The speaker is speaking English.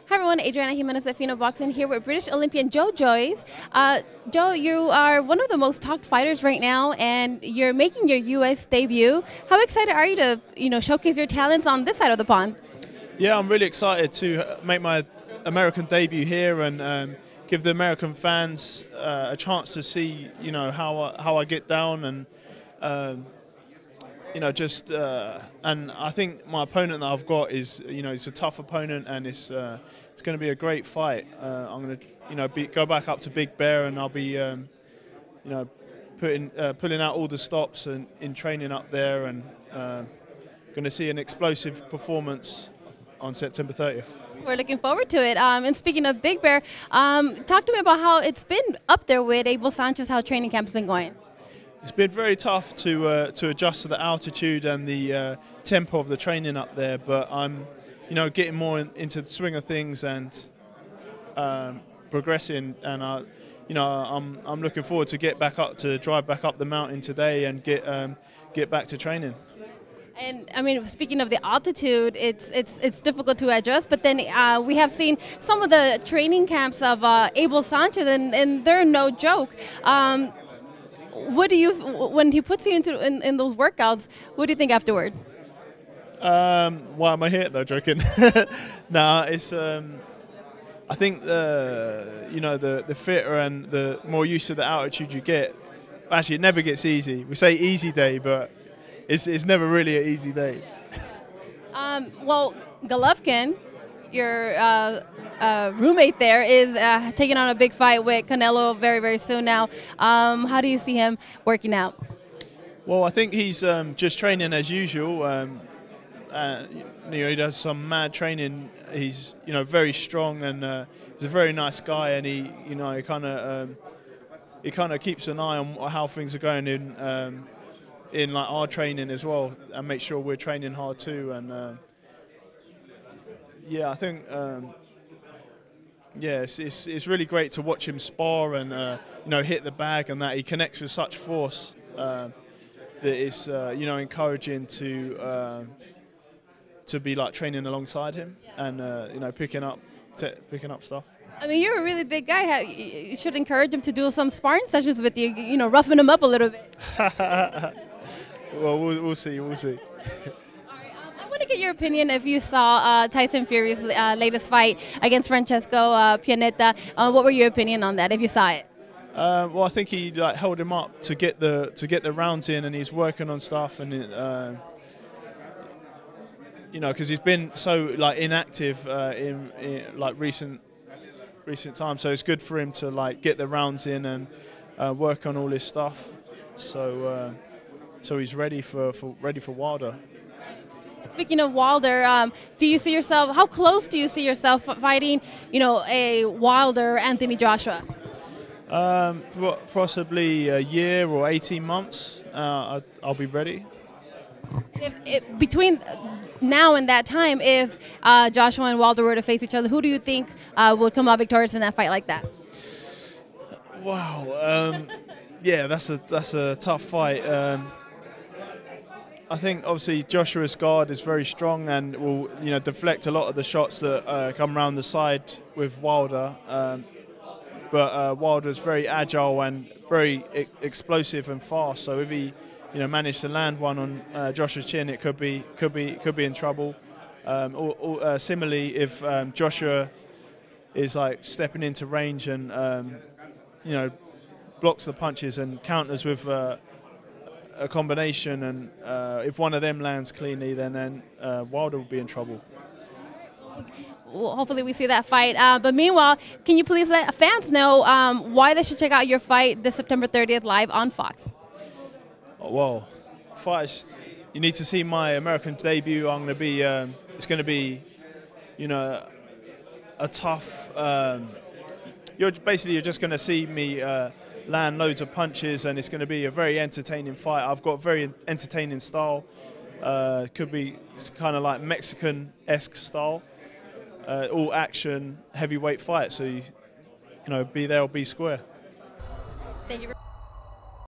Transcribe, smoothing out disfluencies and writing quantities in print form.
Hi everyone, Adriana Jimenez with Fino Boxing here with British Olympian JOYCE. Joe, you are one of the most talked fighters right now, and you're making your U.S. debut. How excited are you to, showcase your talents on this side of the pond? Yeah, I'm really excited to make my American debut here and give the American fans a chance to see, how I get down and. And I think my opponent that I've got is, it's a tough opponent, and it's going to be a great fight. I'm going to, go back up to Big Bear, and I'll be, pulling out all the stops and in training up there, and going to see an explosive performance on September 30th. We're looking forward to it. And speaking of Big Bear, talk to me about how it's been up there with Abel Sanchez, how training camp's been going. It's been very tough to adjust to the altitude and the tempo of the training up there, but I'm, getting more into the swing of things and progressing, and I'm looking forward to drive back up the mountain today and get back to training. And I mean, speaking of the altitude, it's difficult to adjust. But then we have seen some of the training camps of Abel Sanchez, and they're no joke. What do you, when he puts you in those workouts, what do you think afterward? Why am I here though? Joking. Nah, it's. I think the fitter and the more used to the altitude you get. Actually, it never gets easy. We say easy day, but it's never really an easy day. Well, Golovkin, your roommate there, is taking on a big fight with Canelo very, very soon now. How do you see him working out? Well, I think he's just training as usual. He does some mad training. He's very strong, and he's a very nice guy, and he kind of keeps an eye on how things are going in like our training as well, and make sure we're training hard too. And yeah, I think it's really great to watch him spar and hit the bag, and that he connects with such force that it's encouraging to be like training alongside him and picking up stuff. I mean, you're a really big guy. You should encourage him to do some sparring sessions with you. Roughen him up a little bit. Well, we'll see. We'll see. I want to get your opinion if you saw Tyson Fury's latest fight against Francesco Pianeta. What were your opinion on that, if you saw it? Well, I think he held him up to get the rounds in, and he's working on stuff, and because he's been so inactive in recent times, so it's good for him to get the rounds in and work on all his stuff. So he's ready for Wilder. Speaking of Wilder, do you see yourself? How close do you see yourself fighting? A Wilder Anthony Joshua. Possibly a year or 18 months. I'll be ready. And if between now and that time, if Joshua and Wilder were to face each other, who do you think would come out victorious in that fight like that? Wow. Yeah, that's a tough fight. I think obviously Joshua's guard is very strong and will deflect a lot of the shots that come around the side with Wilder. But Wilder's very agile and very explosive and fast. So if he managed to land one on Joshua's chin, it could be in trouble. Similarly, if Joshua is stepping into range and blocks the punches and counters with a combination, and if one of them lands cleanly, then Wilder will be in trouble. Well, hopefully we see that fight. But meanwhile, can you please let fans know why they should check out your fight this September 30th live on Fox? Well, first, you need to see my American debut. I'm going to be, it's going to be, a tough. You're just going to see me land loads of punches, and it's going to be a very entertaining fight. I've got a very entertaining style. Could be kind of like Mexican-esque style, all action, heavyweight fight. So be there or be square. Thank you.